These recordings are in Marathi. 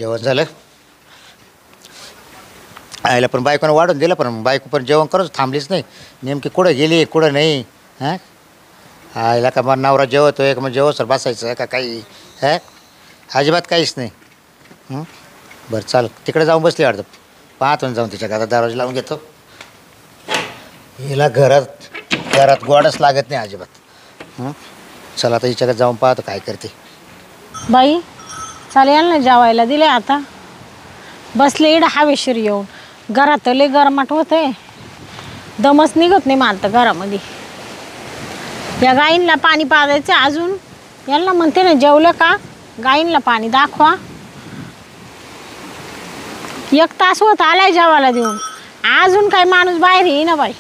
जेवण झालं आईला पण बायकोनं वाढून दिलं पण बायको पण जेवण करत थांबलीच नाही नेमकी कुठं गेली कुठं नाही हां आईला का मग नवरा जेवतोय का मग जेवसर बसायचं का काही हां अजिबात काहीच नाही बरं चाल तिकडे जाऊन बसली वाटतं पाहतो जाऊन तिच्या घरात दरवाजा लावून घेतो हिला घरात गोडच लागत नाही अजिबात चला आता हिच्याकडे जाऊन पाहतो काय करते बाई चालेल ना जेवायला दिले आता बसले इड हवेशीर येऊन घरात लय गरमाट होतंय दमच निघत नाही मला तर घरामध्ये या गाईंना पाणी पाजायचं अजून यांना म्हणते ना जेवलं का गाईंना पाणी दाखवा 1 तास होत आलाय जेवायला देऊन अजून काय माणूस बाहेर येई ना बाई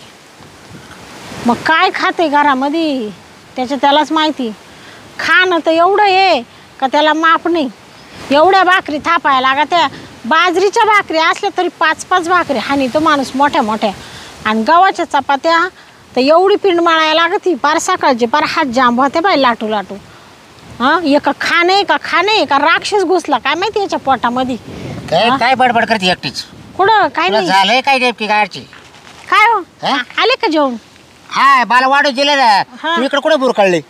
मग काय खाते घरामध्ये त्यालाच माहिती खाणं तर एवढं आहे का त्याला माप नाही एवढ्या भाकरी थापायला लागा त्या बाजरीच्या भाकरी असल्या तरी 5-5 भाकरी हानी तो माणूस मोठ्या मोठ्या आणि गव्हाच्या चपात्या तर एवढी पिंड माळायला लागती पार सकाळचे पार हात जांब होते बाई लाटू लाटू हां एका खाणे का राक्षस घुसला काय माहिती याच्या पोटामध्ये काय बडबड करते एकटीच कुठं काय नाही झालंय काय नेमकी गाडची काय हो आले का जेवण हा मला वाढून दिलं ना तू इकडे कुठे बुर काढली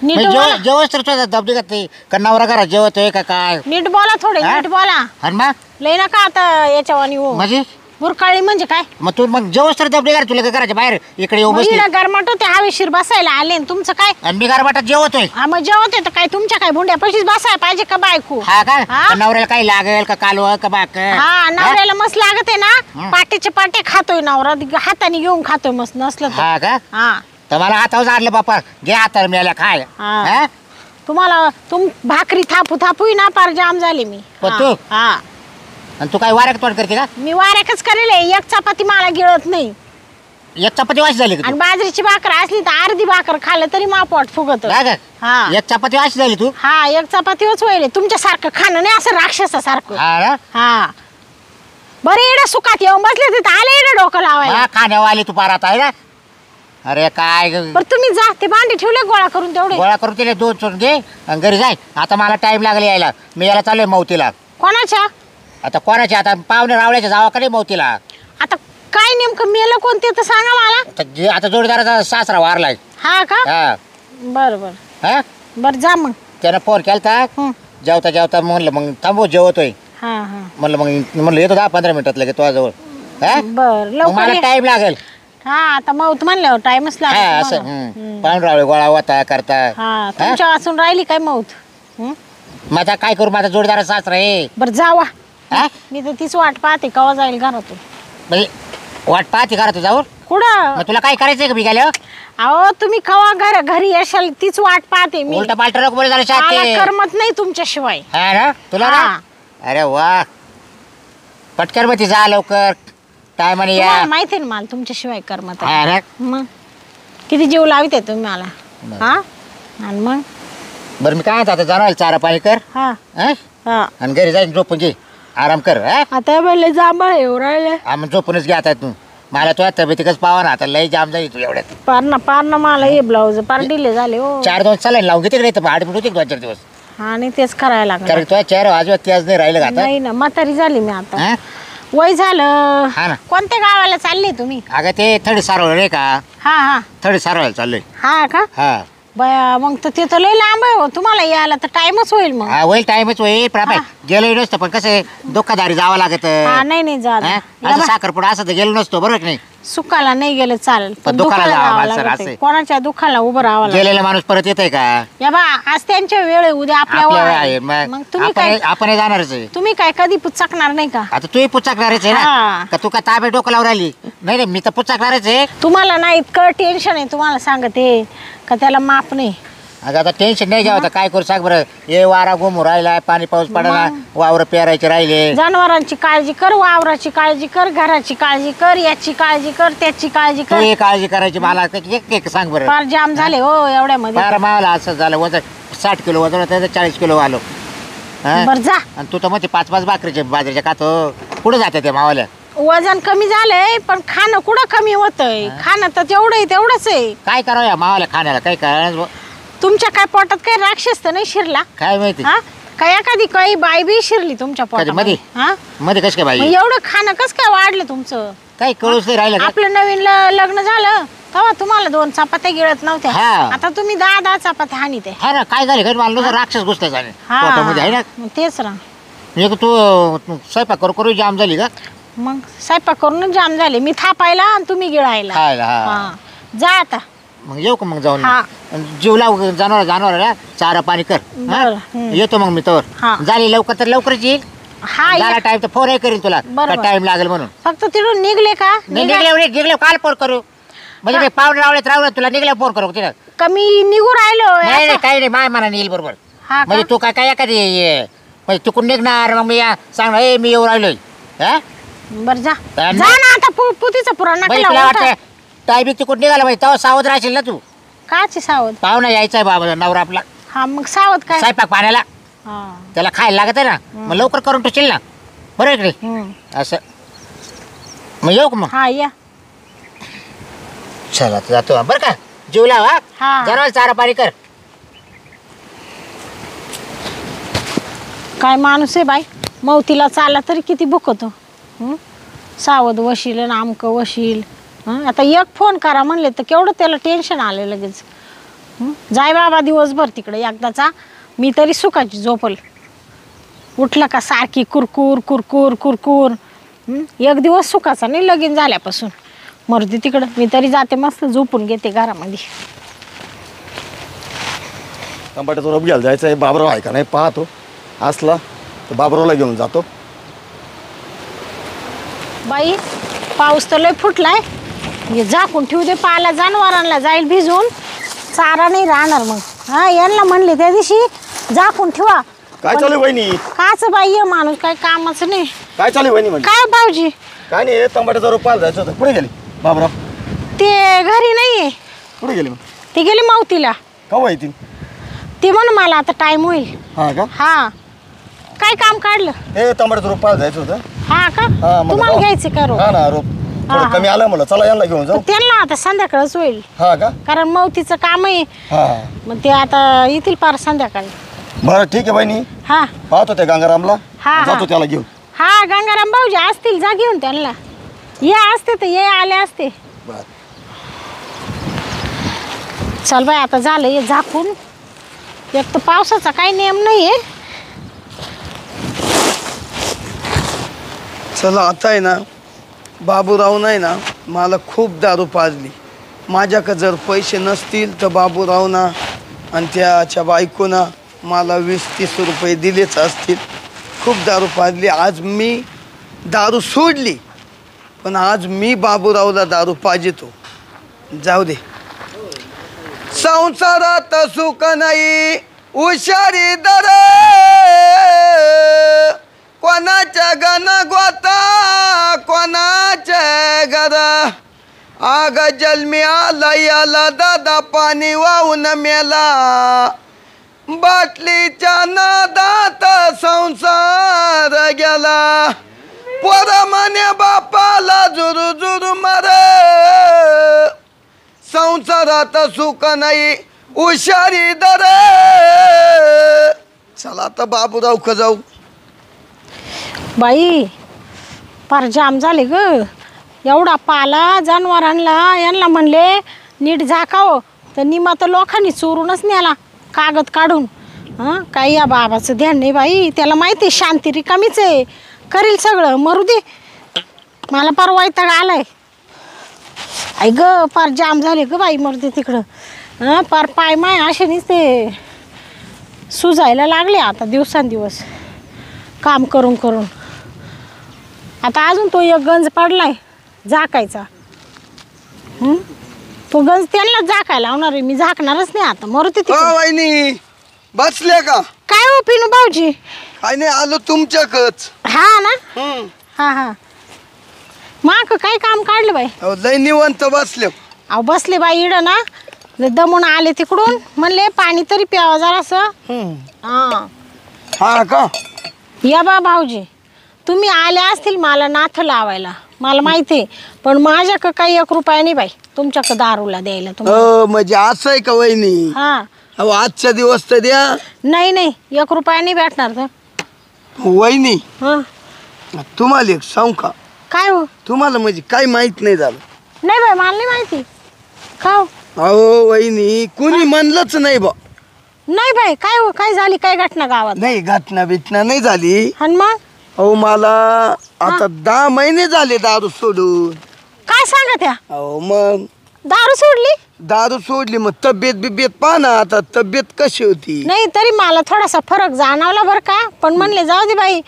नीट बोला जेवच तर दबडी का ते नवरा घरात जेवतोय का काय नीट बोला थोडे नीट बोला आणि मग लय नका आता याच्यावानी हो म्हणजे बुरकाळी म्हणजे काय मग तू मग जेवच तर दबडी का तुला घराच्या बाहेर इकडे येऊ बसली गरमाट होते हवेशीर बसायला आले तुमचं काय आणि मी घरबाटात जेवतोय हा मग जेवते तर काय तुमच्या काय भुंड्या पशीच बसायला पाहिजे का बायको हा का नवऱ्याला काही लागेल का कालव का बाक हा नवऱ्याला मस्त लागत आहे ना पाट्याचे पाटे खातोय नवरा हाताने घेऊन खातोय मस्त नसलं तर हा का हा तर मला हातावर आणलं बापा घे हातावर मिळाल्या खाय हा. तुम्हाला भाकरी थापू ना पार जाम झाले मी पण तू? हा आणि तू काय वाऱ्यात तोड करते का मी वाऱ्याकच करेल एक चपाती मला गिळत नाही एक चपाती वाशी झाली आणि बाजरीची भाकर असली तर अर्धी भाकर खाल्लं तरी मापोट फुगत हा एक चपाती वाशी झाली तू हा एक चपातीच होईल तुमच्यासारखं खाणं नाही असं राक्षसासारखं हा बरं एवढं सुखात येऊन बसले तिथं आले एवढं डोकं लावायला खाण्यावाली तू पारात आहे ना अरे काय बरं तुम्ही जा ते भांडे ठेवले गोळा करून तेवढे गोळा करून तिला 2 चोरून घे आणि घरी जाय आता मला टाइम लागला यायला मी याला चाललोय मौतीला कोणाच्या आता कोणाच्या आता पाहुणे रावळ्याच्या जावाकडे मौतीला आता काय नेमकं मेलं कोणते तर सांगा मला आता जोडीदाराचा सासरा वारलाय हा का हा बरं बरं हा बरं जा मग त्यानं फोन केलता जेवता म्हणलं मग थांबू जेवतोय हा हा म्हणलं येतो 10-15 मिनिटात लगेच तुझ्याजवळ बरं लवकर मला टाइम लागेल हा आता मग म्हणल्यावर टाइमच हा लागतो असं पाहुणे रावळे गोळा होता करता हा तुमच्या वाचून राहिली काय मौत मग आता काय करू माझा जोडीदार सासरा आहे बरं जावा मी तर तीच वाट पाहते कवा जाईल घरातून म्हणजे वाट पाहते करा तुझ्यावर कुठं मग तुला काय करायचंय का मी गेल्यावर अहो तुम्ही कवा घरी येशाल तीच वाट पाहते मी उलटा पालटा नको बोले झालं मला शाळेत करमत नाही तुमच्याशिवाय हा ना तुला ना अरे वा पटकन मग ती जा लवकर टायमाने या तुम्हाला माहिती आहे ना मला तुमच्याशिवाय करमत हा ना मग किती जीव लावित आहे तुम्ही मला हा आणि मग बरं मी काय म्हणतो आता जाणार चारा पाणी कर हा हा आणि घरी जाईन झोपून घे आराम कर हा आता म्हणले जांभळ येऊ राहिले मग झोपूनच घे आता तू मला तुझ्या तब्येतीकच पावा ना आता लय जाम जाईल तू एवढ्यात पार ना मला हे ब्लाऊज पार डिले झाले हो 4 दिवस चालेल लावून घेते रे आठ मिनिट होते 2-4 दिवस आणि तेच करायला लागलं कारण तुझ्या चेहरा अजिबात त्याच नाही राहिलं का आता नाही ना म्हातारी झाली मी आता हा? वय झालं हा ना कोणत्या गावाला चालले तुम्ही अगं ते थडी सारवळ रे का हा हा थडी सारवायला चाललोय हा का हा बया मग तर ते तर लय लांब आहे हो तुम्हाला यायला तर टाइमच होईल मग हा होईल टाइमच होईल पण गेलोही नसतं पण कसं दुःखदारी जावं लागत हा नाही जा असं साखरपुडा असं तर गेलो नसतो बरोबर नाही सुखाला नाही गेलं चालेल पण दुखाला जावं जावं माणसाला लागतंय. असं. कोणाच्या दुखाला उभं राहावं लागतं. गेलेला माणूस परत येतोय का या बा आज त्यांच्या वेळ आहे, उद्या आपल्या आपल्या वेळ आहे. आहे. मग मग तुम्ही काय आपण जाणारच आहे तुम्ही काय कधी पुचकणार नाही का आता तूही पुचाकणारच आहे हा. ना का तू का ताबे डोकं लावून राहिली नाही नाही मी तर पुचाकणारच आहे तुम्हाला ना इतकं टेन्शन आहे तुम्हाला सांगते का त्याला माफ नाही अगं आता टेन्शन नाही घ्यावं काय करू सांग बरं हे वारा घुमू राहिला पाणी पाऊस पडायला वावर पेरायचे राहिले जनावरांची काळजी कर वावराची काळजी कर घराची काळजी कर याची काळजी कर त्याची काळजी तू कर ही काळजी करायची मला एक एक सांग बरं फार जाम झाले हो एवढ्यामध्ये फार मावला असं झालं वजन 60 किलो वजन होतं 40 किलो आलो हा? बर जा आणि तू तर मग 5-5 भाकरीचे बाजरीच्या खातो कुठं जाते ते मावाल्या वजन कमी झालंय पण खाणं कुठं कमी होतंय खाणं तर तेवढंच आहे काय करावं या मावाल्या खाण्याला काय कळणार तुमच्या काय पोटात काय राक्षस तर नाही शिरला काय माहिती हा काय एखादी काही बाई बी शिरली तुमच्या मध्ये पोटामध्ये हा मध्ये कस काय मग बाई एवढं खाणं कसं काय वाढलं तुमचं काही कळूच नाही राहिलं का आपलं नवीन लग्न झालं तेव्हा तुम्हाला 2 चपात्या गिळत नव्हत्या हा. आता तुम्ही 10 चपात्या हानीते हा ना काय झालं मला नुसतं राक्षस घुसताय झाले हा पोटामध्ये आहे ना मग तेच ना म्हणजे तू स्वयंपाक करू जाम झाली का मग स्वयंपाक करूनच जाम झाले मी थापायला आणि तुम्ही गिळायला खायला हा हा जा आता मग येऊ का मग जाऊन हा. जीव लाव जनावर चारा पाणी कर हा? बरं, हम्म. येतो मग मी तर हा. झाली लवकर तर लवकरच येईल हा झाला या. टाइम तर फोनही करीन तुला बरोबर. टाइम लागेल म्हणून फक्त तिथून निघले का निघले काल फोन करू म्हणजे मी पाहुणे रावले तुला निघल्या फोन करू तिला कमी निघू राहिलो नाही असं. काही नाही माय मनाने येईल बरोबर हा का? म्हणजे तू काय एखादी म्हणजे तिकडून निघणार मग मी सांगणार मी येऊ राहिलोय हा बरं जा आणि- जा ना आता पुतीचा पुराणा म्हणजे तुला वाटतं टायमिंग तिकडून निघाला पाहिजे तेव्हा सावध राहशील ना तू काची सावध पाहुणा यायचा आहे बाबा नवरा आपला हा मग सावध काय स्वयंपाक पाण्याला हा त्याला खायला लागत आहे ना मग लवकर करून ठेवशील ना बरोबर इकडे हम्म. असं मग येऊ का मग हा या चला आता जातो बरं का जीव लाव हा. हा जरा चारा पाणी कर काय माणूस आहे बाई मौतीला चालला तरी किती भुकतो सावध वशील आणि आमकं वशील आता एक फोन करा म्हणले तर केवढं त्याला टेन्शन आलं लगेच जाय बाबा दिवसभर तिकडे एकदाचा मी तरी सुखाची झोपल उठलं का सारखी कुरकुर कुरकुर कुरकुर एक दिवस सुखाचा नाही लगीन झाल्यापासून मरुदी तिकडं मी तरी जाते मस्त झोपून घेते घरामध्ये टमाट्याचा रोप घ्यायला जायचं आहे बाबराव आहे का नाही पाहतो असला तर बाबरावला घेऊन जातो बाई पाऊस तर लय फुटलाय हे झाकून ठेवू दे पाला जनावरांना जाईल भिजून चारा नाही राहणार मग हा यांना म्हणले त्या दिवशी झाकून ठेवा काय चालू आहे वहिनी काच बाई ये माणूस काय कामाचं नाही काय चालू आहे वहिनी म्हणजे काय भाऊजी काय नाही टमाट्याचा रोप पाहायला जायचं होतं कुठे गेली बाबराव ते घरी नाहीये कुठे गेली मग ते गेले मावतीला कवा येतील ते म्हण मला आता टाइम होईल हा का हा काय काम काढलं हे टमाट्याचं रोप पाहायला जायचं होतं हा का हा मग तुम्हाला घ्यायचं का रोप? हा ना रोप हा, थोडं हा. कमी आलं मला चला यांना घेऊन जाऊ त्यांना आता संध्याकाळच होईल हा का कारण मौतीचं काम आहे हा मग ते आता येतील पार संध्याकाळी बरं ठीक आहे वहिनी हा पाहतो त्या गंगारामला हा. जातो त्याला घेऊन हा गंगाराम भाऊजी असतील जा घेऊन त्यांना ये असते तर ये आले असते बरं चल बाय आता झालं हे झाकून एक तर पावसाचा काही नियम नाही आहे चला आता आहे ना बाबूराव नाही ना मला खूप दारू पाजली माझ्याकडे जर पैसे नसतील तर बाबूराव ना आणि त्याच्या बायकोना मला 20-30 रुपये दिलेच असतील खूप दारू पाजली आज मी दारू सोडली पण आज मी बाबूरावला दारू पाजितो जाऊ दे संसारात सुख नाही हुशारी दर कोणाच्या गण गोता कोणाच्या घर आग जन्मी आला याला दादा पाणी वाहून मेला बाटलीच्या नादात संसार गेला पोर म्हणे बापाला जुरू जुरू मर संसारात सुख नाही हुशारी दर चला आता बाबूराव का जाऊ बाई फार जाम झाले ग एवढा पाला जनावरांना यांना म्हणले नीट झाकावं तर निमा तर लोकांनी चोरूनच नेला कागद काढून हां काही या बाबाचं ध्यान नाही बाई त्याला माहिती आहे शांती रिकामीच आहे करील सगळं मरू दे मला फार वैताग आलाय आई ग फार जाम झाले ग बाई मरू दे तिकडं हां फार पाय माय असे नुसते सुजायला लागले आता दिवसांदिवस काम करून करून आता अजून तो एक गंज पडलाय झाकायचा तो गंज त्यांना झाकायला लावणार आहे मी झाकणारच नाही आता मरते हो वहिनी बसल्या का काय हो पिनू भाऊजी काय नाही आलो तुमच्याकच हा ना हा हा माक काय काम काढलं बाई अहो, लय निवंत बसले अहो बसले बाई इड ना लय दमून आले तिकडून म्हणले पाणी तरी प्यावं जरासं हा हा का या बा भाऊजी तुम्ही आले असतील मला नाथ लावायला मला माहिती आहे पण माझ्याकडं काही 1 रुपया नाही बाई तुमच्याकडं दारूला द्यायला तुम्हाला म्हणजे असं आहे का वहिनी हा अहो आजच्या दिवस तर द्या. नाही नाही 1 रुपया नाही भेटणार तर. वहिनी हं. तुम्हाला एक सांगू का? काय हो? तुम्हाला म्हणजे काही माहित नाही झालं. नाही बाई मला नाही माहिती. का हो? अहो वहिनी कुणी म्हणलंच नाही बा. नाही बाई काय हो? काय झाली? काय घटना गावात? नाही घटना बिटना नाही झाली. आणि मग अहो मला आता 10 महिने झाले दारू सोडून. काय सांगा त्या? अहो मग दारू सोडली? दारू सोडली मग तब्येत बिब्येत पहा ना आता तब्येत कशी होती. नाही तरी मला थोडासा फरक जाणवला बरं का. पण म्हणले जाऊ दे बाई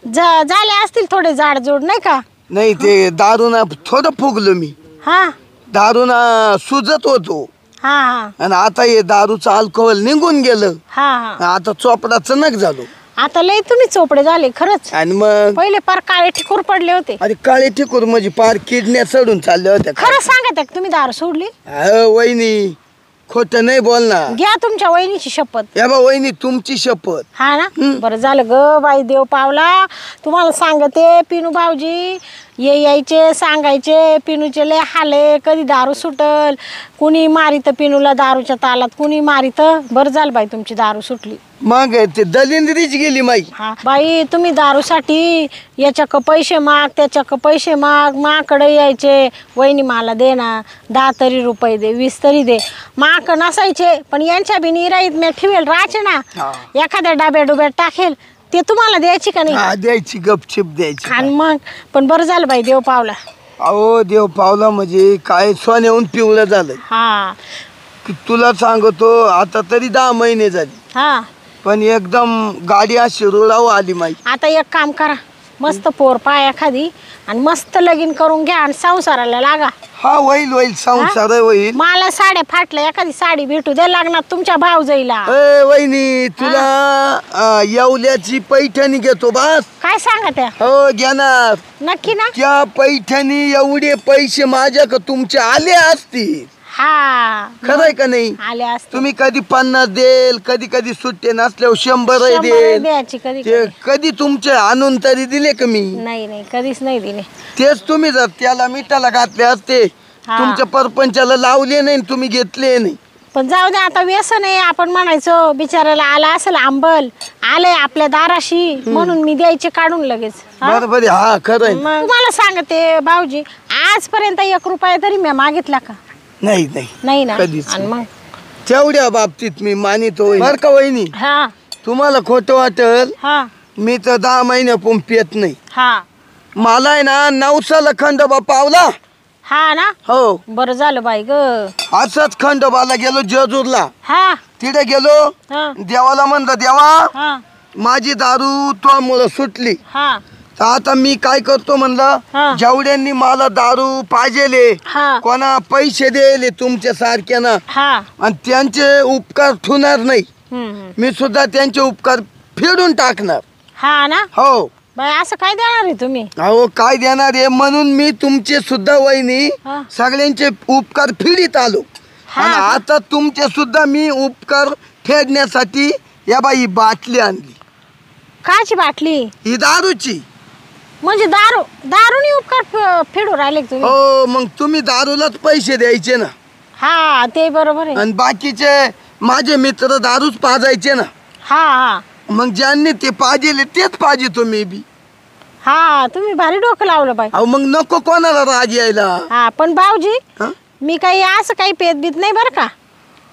झाले असतील थोडे जाडजोड नाही का. नाही ते दारूना थोडं फुगलो मी. हा दारूना सुजत होतो हा हा आणि आता हे दारूचं अल्कोहोल निघून गेलं. हा हा आता चोपडाचं नक झालो. आता लय तुम्ही चोपडे झाले खरंच. आणि मग पहिले पार काळे ठिकूर पडले होते. अरे काळे ठिकूर म्हणजे पार किडण्या चढून चालल्या होत्या. खरं सांगत आहे का तुम्ही दारू सोडली? वहिनी खोट नाही बोलणार. घ्या तुमच्या वहिनीची शपथ. या बा वहिनी तुमची शपथ. हा ना बरं झालं ग बाई देव पावला. तुम्हाला सांगते पिनू भाऊजी यायचे सांगायचे पिनूचे लय हाले कधी दारू सुटल. कुणी मारित पिनूला दारूच्या तालात कुणी मारित. बरं झालं बाई तुमची दारू सुटली. मग ते दलिंद्रीच गेली माई. हा बाई तुम्ही दारूसाठी याच्याक पैसे माग त्याच्याक पैसे माग माकडे यायचे. वहिनी मला दे ना 10 तरी रुपये दे 20 तरी दे. माक नसायचे पण यांच्या बी निराईत मी ठेवेल राहायचे ना. एखाद्या डाब्या डुब्यात टाकेल ते तुम्हाला द्यायची का नाही? द्यायची गपचिप द्यायची. आणि मग पण बरं झालं बाई देव पावला. अहो देव पावला म्हणजे काय सोन्याहून पिवळं झालं. हा की तुला सांगतो आता तरी 10 महिने झाले हा पण एकदम गाडी अशी रुळावर आली माई. आता एक काम करा मस्त पोर पाय एखादी आणि मस्त लगीन करून घ्या आणि संसाराला लागा. हा होईल होईल संसार होईल. मला साड्या फाटल्या एखादी साडी भेटू द्या लागणार तुमच्या भाऊजाईला. वहिनी तुला येवल्याची पैठणी घेतो बस. काय सांगा त्या? हो घेणार. नक्की ना? त्या पैठणी एवढे पैसे माझ्या तुमचे आले असतील. हा खरंय का नाही? आले असते. तुम्ही कधी 50 देल कधी कधी सुट्टे नसल्यावर 100 देल. द्यायची कधी ते कधी तुमचे आणून तरी दिले का मी? नाही नाही कधीच नाही दिले. तेच तुम्ही जर त्याला मिठाला घातले असते तुमच्या परपंचाला लावले नाही तुम्ही घेतले नाही. पण जाऊ दे आता व्यसन आहे. आपण म्हणायचो बिचारायला आला असेल आंबल आलंय आपल्या दाराशी म्हणून मी द्यायचे काढून लगेच. बरोबर हा खरंय. तुम्हाला सांगते भाऊजी आजपर्यंत 1 रुपया तरी मी मागितला का? नाही नाही नाही ना. कधीच आणि मग तेवढ्या बाबतीत मी मानितो बर का वहिनी. हा तुम्हाला खोटं वाटल हा मी तर 10 महिन्यापून पेत नाही. हा मला आहे ना 900ला खंडोबा पावला. हा ना हो बरं झालं बाई ग. असंच खंडोबाला गेलो जेजूरला. हा तिथे गेलो हा देवाला म्हणलं देवा हा माझी दारू तुझ्यामुळं सुटली. हा तर आता मी काय करतो म्हणलं हा. जेवढ्यांनी मला दारू पाहिजेले हा कोणा पैसे द्यायले तुमच्या सारख्यानं हा आणि त्यांचे उपकार ठेवणार नाही. मी सुद्धा त्यांचे उपकार फेडून टाकणार. हा ना हो बाई असं काय देणार आहे तुम्ही? अहो काय देणार आहे म्हणून मी तुमचे सुद्धा वहिनी हा. सगळ्यांचे उपकार फेडीत आलो. हा. आणि आता तुमचे सुद्धा मी उपकार फेडण्यासाठी या बाई बाटली आणली. काची बाटली? ही दारूची. म्हणजे दारूनी उपकार फेडू राहिले का तुम्ही? हो मग तुम्ही दारूलाच पैसे द्यायचे ना हा ते बरोबर आहे. आणि बाकीचे माझे मित्र दारूच पाजायचे ना. हा हा मग ज्यांनी ते पाजेले तेच पाहिजे तुम्ही बी. हा तुम्ही भारी डोकं लावलं बाई. अहो मग नको कोणाला राग यायला. हा पण भाऊजी हा? मी काही असं काही पेत बीत नाही बरं का.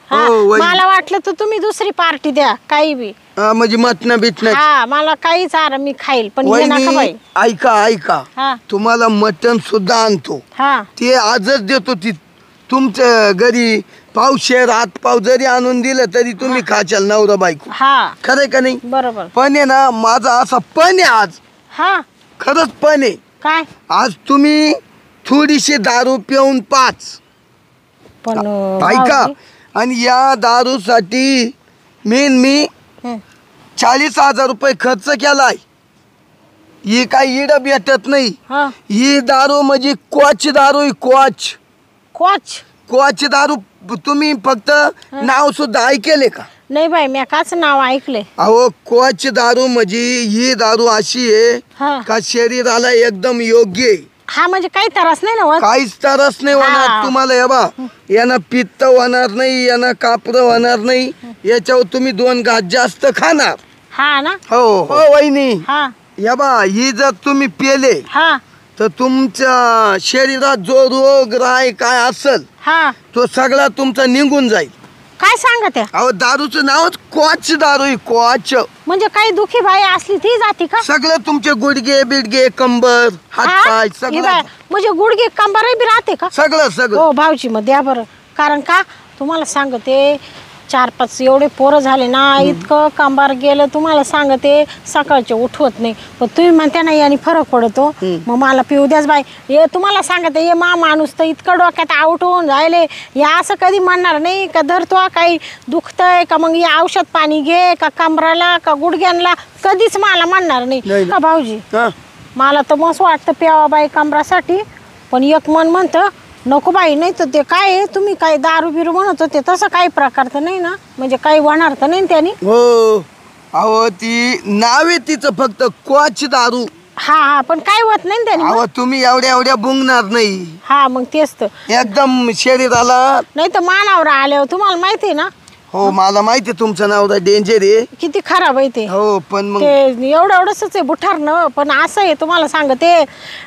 हा, हो, वही. मला वाटलं तर तुम्ही दुसरी पार्टी द्या काही बी. म्हणजे मटणं बिटणं. हा मला काहीच आराम मी खाईल पण हे नका बाई. ऐका ऐका हा तुम्हाला मटण सुद्धा आणतो. हा ते आजच देतो. ती तुमच्या घरी पावशेर हात पाव जरी आणून दिलं तरी तुम्ही खाचाल नवरा बायको. हा खरंय का नाही? बरोबर. पण आहे ना माझा असा पण आहे आज. हा खरंच पण आहे. काय आज तुम्ही थोडीशी दारू पिऊन 5 पण ऐका भाऊजी, आणि या दारूसाठी मी हं. 40,000 रुपये खर्च केलाय. ही काही इड भेटत नाही. हा ही दारू म्हणजे कोच दारू आहे. कोच दारू. तुम्ही फक्त नाव सुद्धा ऐकेले का? नाही बाई मी काच नाव ऐकले. अहो कोच दारू म्हणजे ही दारू अशी हा. आहे का शरीराला एकदम योग्य आहे. हा म्हणजे काही त्रास नाही ना होत? काहीच त्रास नाही हा. होणार तुम्हाला. हे बा यानं पित्त होणार नाही यानं कापरं होणार नाही याच्यावर तुम्ही 2 घास जास्त खाणार. हा ना. हो हो वहिनी, हा या बा ही जर तुम्ही पेले हा तर तुमच्या शरीरात जो रोग राय काय असेल हा. तो सगळा तुमचा निघून जाईल. काय सांगत आहे? अहो दारूचं नावच क्वाच दारू आहे, क्वाच. म्हणजे काही दुखी बाई असली ती जाती का? सगळं तुमचे गुडघे बिडगे कंबर हात हा? पाय ही सगळं बाई, म्हणजे गुडघे कंबरही बी राहते का? सगळं सगळं. हो भाऊजी मग द्या बरं. कारण का तुम्हाला सांगते 4-5 एवढे पोरं झाले ना, इतकं कंबार गेलं तुम्हाला सांगते, सकाळचे उठवत नाही. पण तुम्ही म्हणता ना याने फरक पडतो, मग मला पिऊ द्याच बाई. हे तुम्हाला सांगते हे माणूस तर इतकं डोक्यात आउट होऊन राहिले, या असं कधी म्हणणार नाही का धरतो काही दुखतंय का मग हे औषध पाणी घे का कमराला का गुडघ्यांना, कधीच मला म्हणणार नाही नाही. का भाऊजी. हा. मला तर मस्त वाटतं प्यावा बाई कमरासाठी, पण एक मन म्हणतं नको बाई. नाही तर ते काय तुम्ही काय दारू बिरू म्हणत होते तसं काही प्रकार तर नाही ना, म्हणजे काही होणार तर नाही त्यांनी. हो अहो ती नाव आहे तिचं फक्त क्वाच दारू. हा हा, पण काय होत नाही त्यांनी. अहो तुम्ही एवढ्या बुंगणार नाही, हा मग तेच तर. एकदम शरीराला. नाही तर मानावर आल्यावर तुम्हाला माहिती आहे ना. हो मला माहिती आहे तुमचं नाव डेंजर आहे. किती खराब आहे ते. हो पण मग ते एवढंच आहे बुठार न, पण असं आहे तुम्हाला सांगते,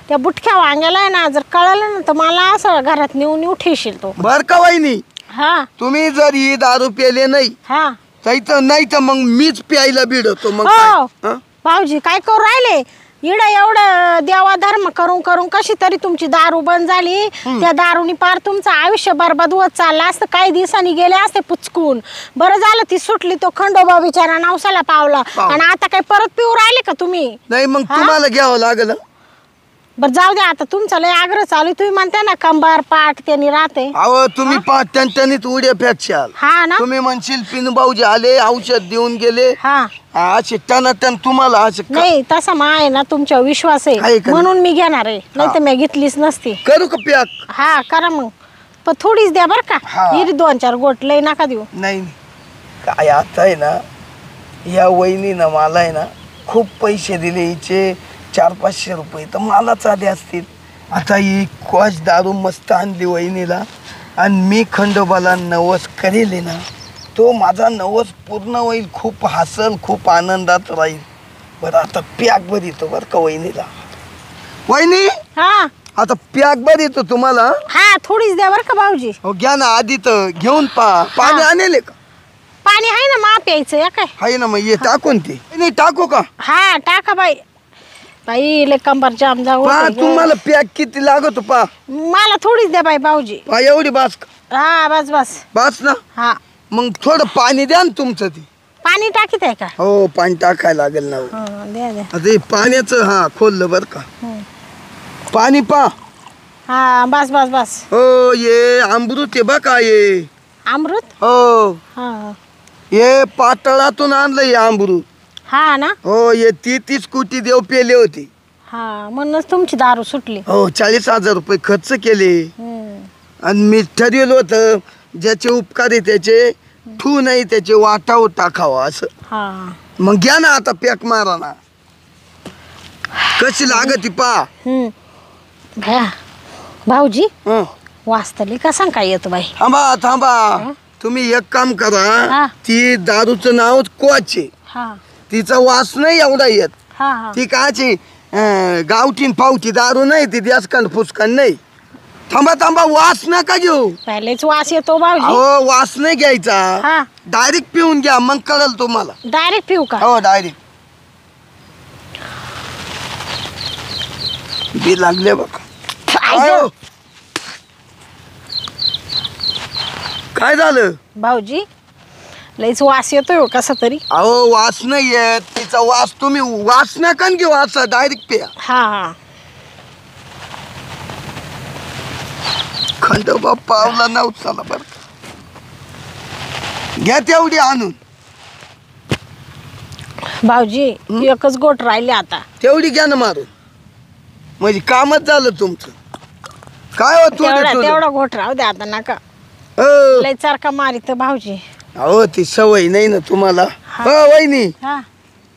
त्या बुटक्या वांग्याला आहे ना जर कळालं ना तर मला असं घरात नेऊन ठेशील तो. बर का वहिनी, हा तुम्ही जर ही दारू प्याले नाही हा. नाही तर मग मीच प्यायला बिडतो मग हो काय? हं? भाऊजी काय करू राहिले इडं एवढं देवा धर्म करून करून कशी तरी तुमची दारू बंद झाली. त्या दारूनी पार तुमचं आयुष्य बरबाद होत चाललं असतं. काही दिवसांनी गेले असते पुचकून. बरं झालं ती सुटली, तो खंडोबा बिचारा नवसाला पावला. आणि आता काय परत पिऊ राहिले का तुम्ही? नाही मग तुम्हाला घ्यावं लागलं. बरं जाऊ द्या आता, तुमचा लय आग्रह चालू आहे. तुम्ही म्हणता ना कंबार पाठ त्यांनी राहते. अहो तुम्ही टणटणीत उड्या फेकशाल. हा ना. तुम्ही म्हणशील पिनू भाऊजी आले औषध देऊन गेले, हा असे टनाटन तुम्हाला असे नाही तसा मा आहे ना तुमच्यावर विश्वास आहे आहे का? म्हणून मी घेणार आहे, नाही तर मी घेतलीच नसती. करू का पॅक? हा करा मग, पण थोडीच द्या बरं का. हा. हिरी 2-4 गोट लय नका देऊ. नाही काय आता आहे ना, या वहिनीनं मला आहे ना खूप पैसे दिले, हिचे 400-500 रुपये तर मलाच आले असतील. आता ही क्वाच दारू मस्त आणली वहिनीला, आणि मी खंडोबाला नवस करेल ना, तो माझा नवस पूर्ण होईल. खूप हसल, खूप आनंदात राहील. बरं आता पॅक बर येतो बरं का वहिनीला. वहिनी हा आता पॅक बर येतो तुम्हाला. हा थोडीच द्या बरं का भाऊजी. हो घ्या ना, आधी तर घेऊन पाणी आणले का? पाणी आहे ना मा प्यायचं या काय. आहे ना, मग ये टाकून ते. नाही टाकू का? हा टाका बाई. बाई लय कंबर जाम जाऊ. तुम्हाला पॅक किती लागतो पा? मला थोडीच द्या बाई भाऊजी. एवढी बास का? हा बस बस. बास ना. हा मग थोडं पाणी द्या ना तुमचं ते. पाणी टाकीत आहे का? हो पाणी टाकायला लागेल ना. हा द्या द्या. आता हे पाण्याचं हा खोललं बर का. पाणी पा. हा बस बस बस. हो ये अमृत आहे बघा ये. अमृत. हो हा हे पातळातून आणलं हे अमृत. हा ना. हो ये 30 कोटी देव पेले होते. हा म्हणूनच तुमची दारू सुटली. हो 40,000 रुपये खर्च केले. हम्म. आणि मी ठरवलं होतं ज्याचे उपकार आहे त्याचे ठू नाही, त्याचे वाटावर टाकावं असं. हा मग घ्या ना आता पॅक मारा ना. कशी लागत पा. भया भाऊजी हं. वाचतली का सांग काय येतो बाई. थांबा थांबा, तुम्ही एक काम करा. हा. ती दारूचं नाव कोचे, हा तिचा वास नाही एवढा येत. हा हा ती काची गावठीन पावती दारू नाही, ती द्यासकन फुसकन नाही. थांबा थांबा, वास नका घेऊ. पहिलेच वास येतो भाऊजी. हो वास नाही घ्यायचा, हा डायरेक्ट पिऊन घ्या, मग कळल तुम्हाला. डायरेक्ट पिऊ का? हो डायरेक्ट. बी लागले बघ. आयगो. काय झालं भाऊजी लईच वास येतोय हो कसा तरी. अहो वास नाही येत, तिचा वास तुम्ही वास नका घेऊ, असं डायरेक्ट प्या. हा हा खंडोबा पावला नव्हता बरं. घ्या तेवढी आणून. भाऊजी एकच गोट राहिले आता. तेवढी घ्या ना मारून, म्हणजे कामच झालं तुमचं. काय होत तेवढा गोट राहू द्या आता नका. लय चारका मारित भाऊजी. अहो ती सवय नाही ना तुम्हाला. हा. हो वहिनी, हा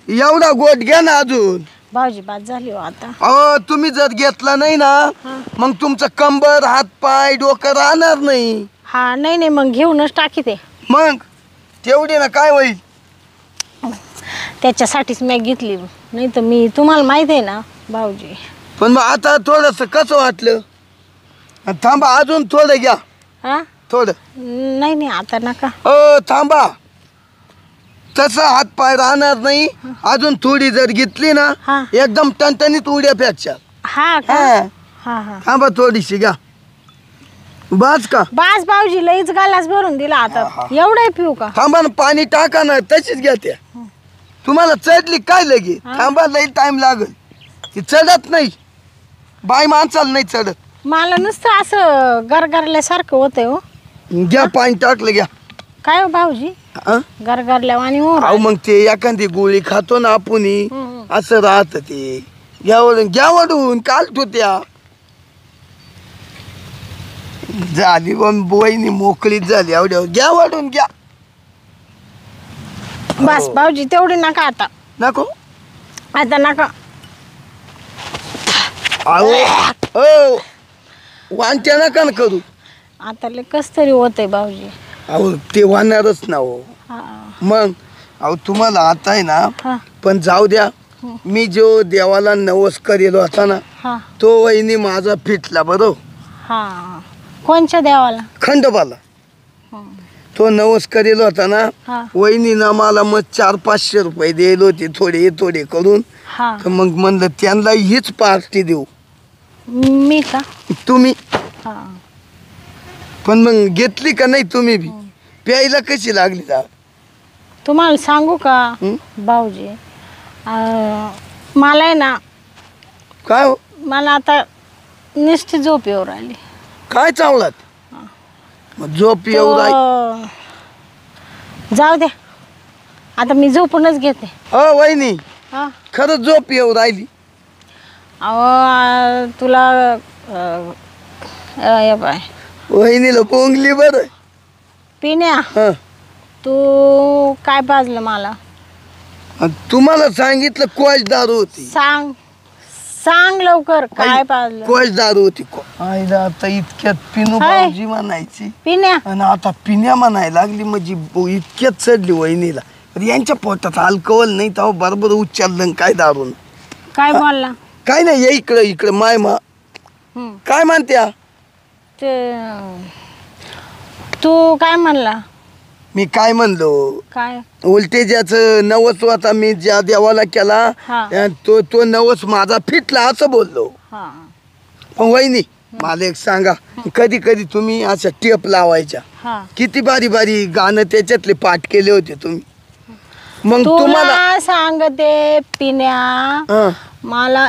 एवढा गोट घ्या ना अजून. भाऊजी बाद झाली हो आता. अहो तुम्ही जर घेतला नाही ना, मग तुमचं कंबर हात पाय डोकं राहणार नाही. हा नाही नाही मग घेऊनच टाकी ते. मग तेवढी ना काय होईल? त्याच्यासाठीच मी घेतली, नाही तर मी तुम्हाला माहिती आहे ना भाऊजी. पण मग आता थोडस कसं वाटलं? थांबा अजून थोडं घ्या, हा थोडं. नाही नाही आता नका. थांबा, तसा हात पाय राहणार नाही. अजून थोडी जर घेतली ना हा. एकदम टणटणीत उड्या फेकच्या. हा का? हा. हा हा थांबा थोडीशी घ्या. बस का? बास भाऊजी लईच गालास भरून दिला आता. एवढं पिऊ का? थांबा ना, पाणी टाका ना, तशीच घ्या त्या. तुम्हाला चढली काय लगे? थांबा, लई टाइम लागल. ती चढत नाही, बाई माणसाला नाही चढत. मला नुसतं असं गरगरल्यासारखं होतंय हो. घ्या पाणी टाकलं घ्या. काय हो भाऊजी हा? गरगरल्या आणि हो अहो मग ते एखादी गोळी खातो ना आपण, असं राहत ते. घ्यावडून कालतो त्या. झाली वहिनी मोकळीच झाली. एवढ्या घ्या वाढून घ्या. बस भाऊजी तेवढी नका आता. नको आता नका. अहो वांट्या नका ना करू. आता लय कस तरी होतंय भाऊजी. अहो ते वाहणारच ना हो. हा मग अहो तुम्हाला आता आहे ना, हा पण जाऊ द्या. मी जो देवाला नवस करेल होता ना, हा तो वहिनी माझा फिटला बरोबर. हा. कोणच्या देवाला? खंडोबाला. तो नवस करेल होता ना, हा वहिनीनं मला मग 400-500 रुपये दिले होते, थोडे थोडे करून. हा. तर मग म्हणलं त्यांना हीच पार्टी देऊ. मी का? तुम्ही हा. पण मग घेतली का नाही तुम्ही बी? प्यायला कशी लागली जा? तुम्हाला सांगू का हं? भाऊजी, मला आहे ना, काय हो? मला आता नुसती झोप येऊ राहिली. काय चावलात? मग झोप येऊ राही. जाऊ द्या आता मी झोपूनच घेते. वहिनी हा. खरंच झोप येऊ राहिली. अहो तुला ये बाय वहिनीला पोंगली बरं. पिण्या, हं. तू काय पाजलं मला? आणि तुम्हाला सांगितलं कोच दारू होती. सांग सांग लवकर काय पाजलं? कोच दारू होती. आईला आता इतक्यात पिनू हाय. भाऊजी म्हणायची पिण्या, आणि आता पिण्या म्हणायला लागली. म्हणजे इतक्यात चढली वहिनीला. तर यांच्या पोटात अल्कोहोल नाही तर बरोबर उच्चारलं काय दारून. काय बोलला? काय नाही, ये इकडं इकडं माय मा. हं. काय म्हणत्या? ते तू काय म्हणला? मी काय म्हणलो? काय? उलटे ज्याचं नवस होता मी ज्या देवाला केला, हा. तो नवस माझा फिटला असं बोललो. हा पण वहिनी मला एक सांगा, कधी कधी तुम्ही अशा टेप लावायच्या. हा. किती बारी बारी गाणं त्याच्यातले पाठ केले होते तुम्ही. मग तुम्हाला तुला सांगते पिण्या, हं. मला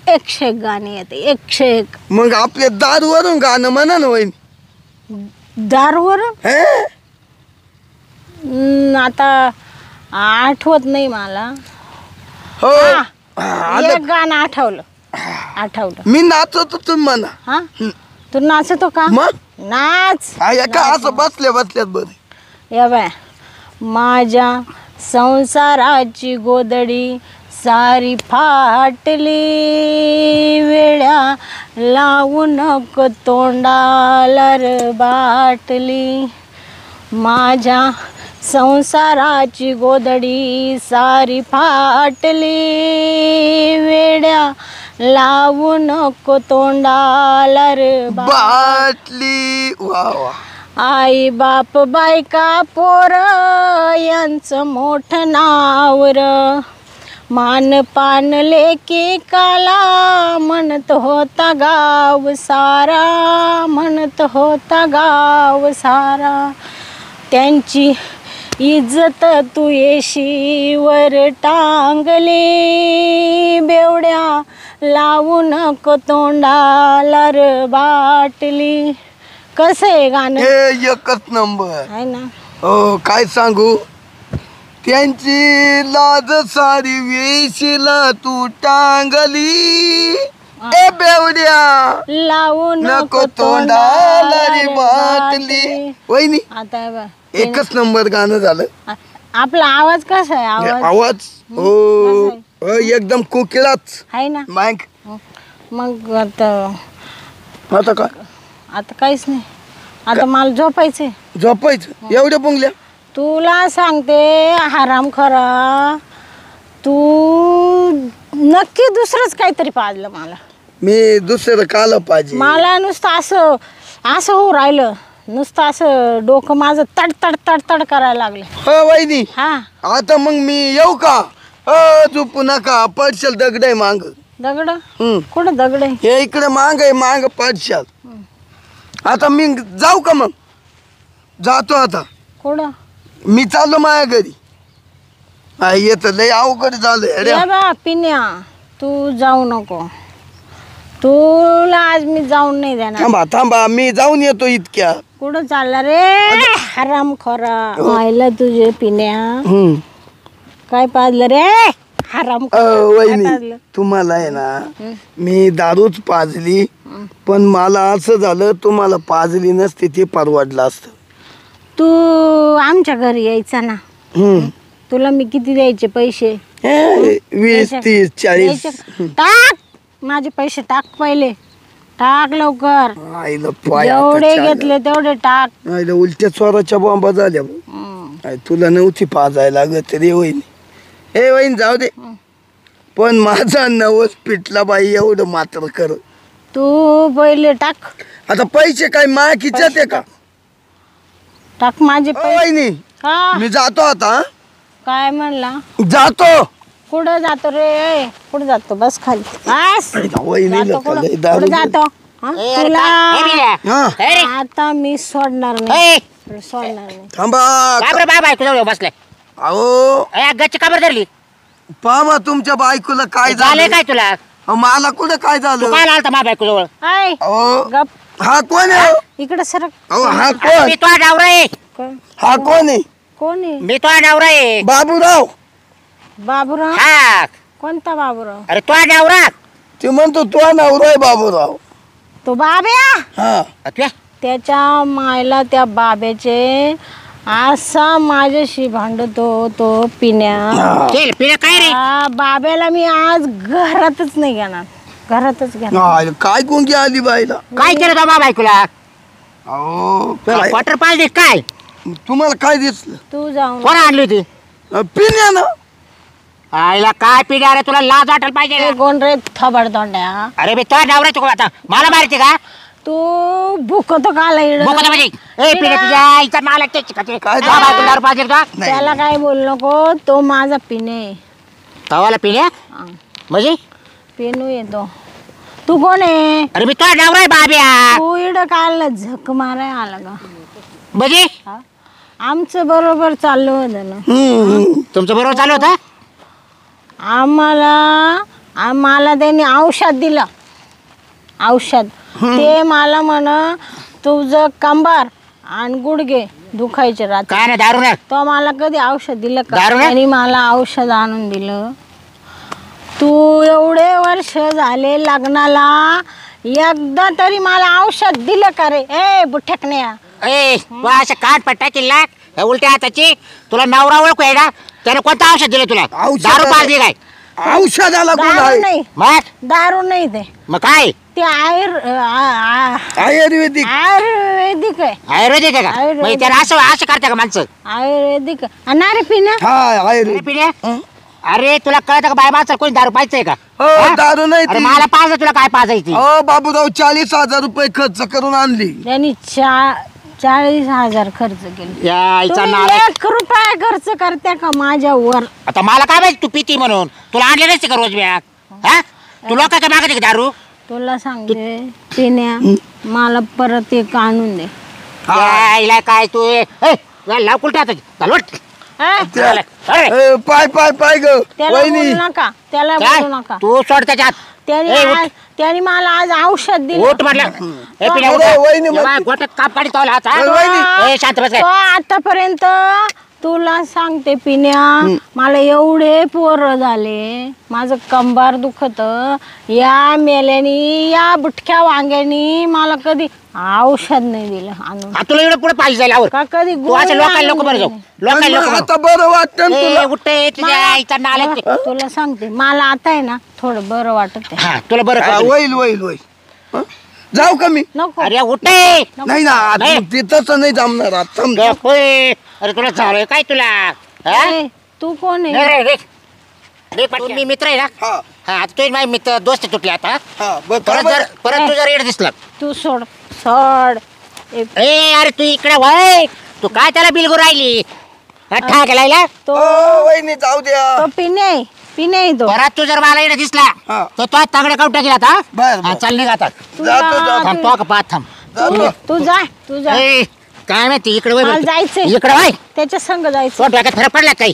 101 गाणी येते, 101. मग आपल्या दारूवरून गाणं म्हणा ना वहिनी. दारूवर हे? आता आठवत नाही मला. हो. हा. आलं. एक गाणं आठवलं. मी नाचवतो तुम्ही म्हणा. हा. तू नाचतो का? मग नाच. का असं बसल्या बसल्यात बरं. या बाय, माझ्या संसाराची गोदडी सारी फाटली, वेळा लावू नको तोंडाला र बाटली. माझ्या संसाराची गोदडी सारी फाटली, वेड्या लावू नको तोंडाला र बाटली. वा वा. आई बाप बायका पोर यांचं मोठं नावर, मान पान लेकी काला म्हणत होता गाव सारा, म्हणत होता गाव सारा. त्यांची इज्जत तू येशीवर टांगली, बेवड्या लावू नको तोंडाला र बाटली. कसं आहे गाणं? हे एकच नंबर आहे ना. हो. काय सांगू, त्यांची लाज सारी वेशीला तू टांगली, ए बेवड्या लावू नको तोंडाला रे बाटली. वहिनी आता बघ, एकच नंबर गाणं झालं. आपला आवाज कसा आहे? आवाज आवाज हो एकदम कोकिळाच आहे ना. मग मग आता काय आता काहीच नाही. आता मला झोपायचंय. झोपायचं एवढ्या पुंगल्या? तुला सांगते हराम खरा, तू नक्की दुसरंच काहीतरी पाजलं मला. मी दुसरं काल पाहिजे. मला नुसतं असं असं हो राहिलं, नुसतं असं डोकं माझं तड तड तड तड करायला लागलं. हो वहिनी, हा आता मग मी येऊ का? झोपू नका, पडशाल दगड आहे मांग. दगड? कुठं दगड आहे? हे इकडे मांग आहे, मांग पडशाल. आता मी जाऊ का? मग जातो आता. कुठं? मी चाललो माझ्या घरी. येत लय अवघड झालंय. अरे ये बा पिन्या, तू जाऊ नको. तुला आज मी जाऊन नाही देणार. थांबा थांबा, मी जाऊन येतो इतक्या. कुठं चालला रे हराम खोरा? व्हायला तुझे पिन्या काय पाजलं रे हराम वहिनी, तुम्हाला आहे ना, मी दारूच पाजली, पण मला असं झालं तुम्हाला पाजली नसते ते परवडलं असतं. तू आमच्या घरी यायचा ना. तुला मी किती द्यायचे पैसे? 20, 30, 40. टाक माझे पैसे, टाक पहिले, टाक लवकर. आईला पाय आता जेवढे चाललं. घेतले तेवढे टाक. आईला उलट्या स्वराच्या बॉम्बा झाल्या. तुला नव्हती पाजायला लागत रे वहिनी. हे वहिनी जाऊ दे, पण माझा नवस पिटला बाई, एवढं मात्र कर. तू पहिले टाक. आता पैसे काय माया खिच्यात आहे का? टाक माझे पैसे. वहिनी, का मी जातो आता. काय म्हणला? जातो. कुठं जातो रे? कुठं जातो? बस खाली बस. वहिनी जातो कुठं? कुठं जातो? हा? तुला हा, आता मी सोडणार नाही, सोडणार नाही. थांबा. बसले अहो गच्ची काबर धरली? पाहा तुमच्या बायकोला काय झाले झालं. काय तुला? मला कुठं काय झालं? काय आलता माझ्या बायको जवळ? ऐ, अहो गप हा कोण आहे? इकडे सरक. अहो हा कोण? मी तो नवरा आहे. हा कोण आहे? कोण आहे? मी तो नवरा आहे. बाबूराव. बाबूराव? हा, कोणता बाबूराव? अरे तो नवरा. ते म्हणतो तो नवरा आहे बाबूराव. तो बाब्या? हा, त्याच्या मायला त्या बाब्याचे असा माझ्याशी भांडतो तो पिण्या. पिण्या काय रे? बाब्याला मी आज घरातच नाही घेणार, घरातच घेणार. हा, काय गुंगी आली बाईला. काय केलं तो बायकोला? अहो काय क्वार्टर पाहिजे काय? तुम्हाला काय दिसलं? तू जाऊन कोण आणली होती? पिण्यानं. आईला काय पिण्या रे, तुला लाज वाटायला पाहिजे ना. कोण रे थबड तोंड्या? अरे मी तो नवरा तू आता मला मारते का? तू भुकतो का लई? भुकतो म्हणजे ए पिण्या तुझ्या आईचा मला त्याची का ते काय बायकोला पाहिजे का? त्याला काय बोल नको, तो माझा पिणे. तवाला पिण्या म्हणजे पिनू येतो. तू कोण आहे? अरे मी तो नवरा आहे बाब्या. तू इड काल झक माराय आला का? म्हणजे आमचं बरोबर चाललं होतं ना. तुमचं बरोबर चालू होतं? आम्हाला त्यांनी औषध दिलं, औषध. ते मला म्हण तुझं कंबर आणि गुडघे दुखायचे राहते. काय नाही दारू नाही. तो मला कधी औषध दिलं का? दारू नाही? त्यांनी मला औषध आणून दिलं. तू एवढे वर्ष झाले लग्नाला, एकदा तरी मला औषध दिलं का रे? ए बुठकण्या, ए तू अशा काट पट्टा किल्ला उलट्या हाताची, तुला नवरा ओळखू आहे ना? त्याने कोणतं औषध दिलं तुला? औषध दारू पाजली काय? औषधाला गुण दारू आहे. नाही, मग दारू नाही, ते मग काय ते आयुर्वेदिक. आयुर्वेदिक आहे. आयुर्वेदिक आहे का? आयुर्वेदिक. मग त्याला असं करता का माणसं? आयुर्वेदिक अनारे पिण्या. हा अरे आयुर्वेदिक. पिण्या, अरे तुला कळतं का बाय माणसं कोणी दारू पाहायचंय का? हो हा? दारू नाही अरे ती. मला पाहिजे, तुला काय पाजायची? हो बाबूराव 40,000 रुपये खर्च करून आणली. त्यांनी 40,000 खर्च केले. या आईचा तुम्ही नाला. 1 रुपया खर्च करते का माझ्यावर? आता मला काय माहिती तू पिती म्हणून? तुला आणले नसते का रोज बॅग? हा, तू लोकांच्या मागते का दारू? तुला सांगते पिण्या, मला परत एक आणून दे. या आईला काय तू लाव कुलट्या हा? पाय पाय पाय ग त्याला वहिनी. बोलू नका, त्याला बोलू नका. तू सोड त्याच्यात. त्याने मला आज औषध दिलं. उठ म्हटलं. ए पिण्या, उठ. अरे, वहिनी जेव्हा म्हणते. गोट्यात काप काढी तवला हात, अरे, वहिनी. हा? ए, शांत बस काय. तो आतापर्यंत तुला सांगते पिण्या, मला एवढे पोरं झाले, माझं कंबार दुखत, या मेल्यानी या बुटक्या वांग्यानी मला कधी औषध नाही दिलं आणून. हा, तुला एवढं पुढे पाहिजे जायला आवर. का कधी तू असं गोळी लोकांना लोक आणून बरं जाऊ. दिली. लोकांना मग लोक आता बरं वाटतं ना तुला? उठे तुझ्या आईचा नाला. तुला सांगते, मला आता आहे ना थोडं बरं वाटत आहे. हा, तुला बरं हा, कळतं. होईल होईल होईल. हं? जाऊ का मी नको अरे उठे नाही ना आता नाही. ते तसं नाही जमणार आता थांब. गप होय. अरे तुला झालंय काय तुला हा? ए, तू कोण आहे नाही, रे, रे, पटकन. मी मित्र आहे ना हा हा आता तू माझे मित्र दोस्त तुटले आता हा बरं, परत बरं. जर परत तू जर रेड दिसला तू सोड सोड ए, ए अरे तू इकडे वळ तू काय त्याला बिलगू राहिली ठाक लायला तो ओ, वहिनी जाऊ द्या तो पिणे तो परत तू जर मला इकडे दिसला हा. तर तो तगडे काउंट गेला आता बरं, हा, बरं. चल निघ आता तू जातो, जा, जातो. थांब तू- तो का पाहत थांब जातो. तू जा ए, काय माहिती इकडे वळ मला बरं. जायचंय. इकडे वळ त्याच्या संग जायचं तो डोक्यात फरक पडला काही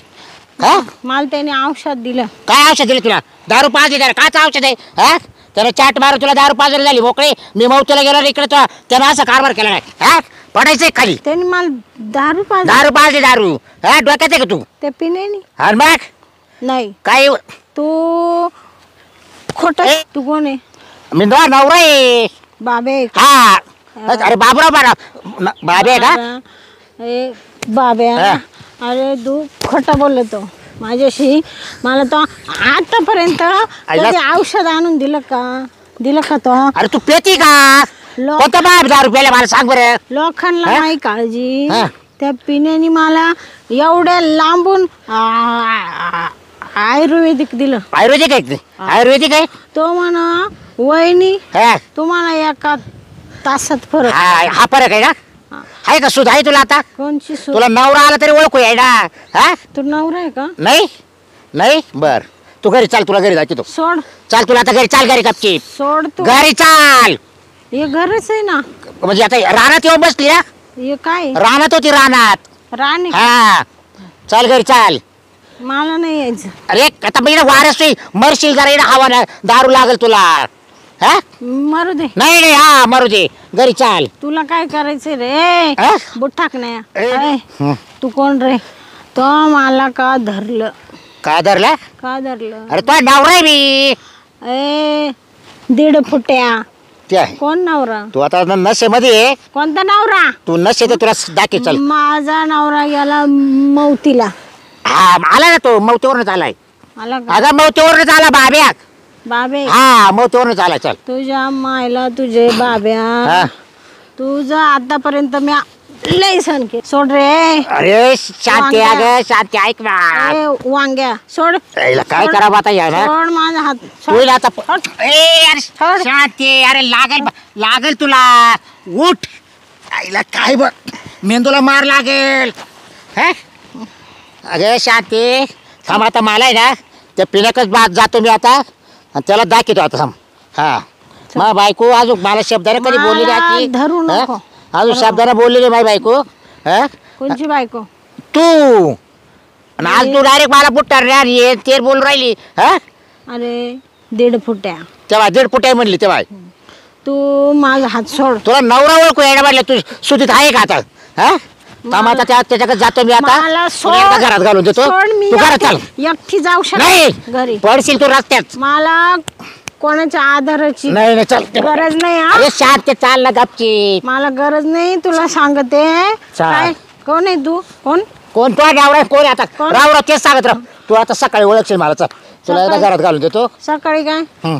हा मला त्याने औषध दिलं काय औषध दिलं तुला दारू पाजली त्याला काच औषध आहे हा त्याने चाट मारून तुला दारू पाजली झाली मोकळे मी मौतीला गेलो इकडे तो त्यानं असं कारभार केला नाही हा पडायचंय खाली त्याने मला दारू पाज दारू पाजली दारू हा डोक्यात आहे का तू ते पिणे हा मग नाही काय तू खोट ए. तू कोण आहे मी नवरा आहे बाबे हा अरे बाबराव बाबे आहे का ए बाब्या हा. अरे तू खोटं बोलतो माझ्याशी मला तो आतापर्यंत कधी औषध आणून दिलं का तो अरे तू पेती का लो- कोणता बाब दारू प्यायला मला सांग बरं लोकांना हा? नाही काळजी हा. त्या पिण्याने मला एवढ्या लांबून आयुर्वेदिक दिलं आयुर्वेदिक आहे ते? आयुर्वेदिक आहे तो म्हणा वहिनी हा तुम्हाला एका तासात फरक हा फरक आहे ना आहे का सुध आहे तुला आता कोणची सूट तुला नवरा आला तरी ओळखू आहे ना हा तू नवरा आहे का नाही नाही बर तू घरी चाल तुला घरी जायची तू सोड चाल तुला आता घरी चाल घरी कपची सोड तू घरी चाल हे घरच आहे ना म्हणजे आता रानात येऊन बसली ना हे काय रानात होती रानात राणी हा चाल घरी चाल मला नाही यायचं अरे आता मी वारस मरशील जरा इकडे हवा ना दारू लागल तुला हा मरू दे नाही नाही हा मरू दे घरी चाल तुला काय करायचंय रे हा? बुटाक नाही ए. अय, तू कोण रे तो मला का धरलं काय धरलं का धरलं अरे तो नवरा आहे मी ए 1.5 फुट्या ते आहे कोण नवरा तू आता नशेमध्ये आहे. कोणता नवरा तू नशे तर तुला दाखव चल माझा नवरा गेला मौतीला हा आला ना तो मौतीवरूनच आलाय मला का अगं मौतीवरूनच आला बाब्या बाबे हा मौतीवरूनच आला चल तुझ्या मायला तुझे बाब्या हा तुझं आतापर्यंत मी लय सण के सोड रे अरे शांती अगं शांती ऐक ना ए, वांग्या सोड याला काय सोड. करावं आता या ना सोड माझा हात होईल आता सोड. ए अरे सोड. शांती अरे लागेल तुला उठ आईला काय बघ मेंदूला मार लागेल हा अगं शांती थांब आता मला आहे ना त्या पिण्याकच बाद जातो मी आता आणि त्याला दाखवतो आता थांब हा मग बायको अजून मला शब्दाने कधी बोलली मला नाही धरू हा? नको. अजून शब्दाने बोलली नाही माझी बायको हा कोणची बायको तू आणि आज तू डायरेक्ट मला बुट्टार रे आणि हे ते बोलून राहिली हा अरे 1.5 फुट्या तेव्हा 1.5 फुट आहे म्हणली तेव्हा तू माझा हात सोड तुला नवरा ओळखू यायला म्हटलं तू सुधीत आहे का आता हा थांब आता त्याच्याकडे जातो मी आता मला तुला एकदा घरात घालून देतो सोड मी तू घरात चाल एकटी जाऊ नाही शकत घरी पडशील तू रस्त्यात मला कोणाच्या आधाराची नाही नाही चल गरज नाही हा अरे शांत चाल ना गपची मला गरज नाही तुला सांगते चाल. काय कोण आहे तू कोण कोण तो डावरा कोण आहे आता कोण? राव तेच सांगत राह तू आता सकाळी ओळखशील मला चल तुला एकदा सकाळी? घरात घालून देतो सकाळी काय हं.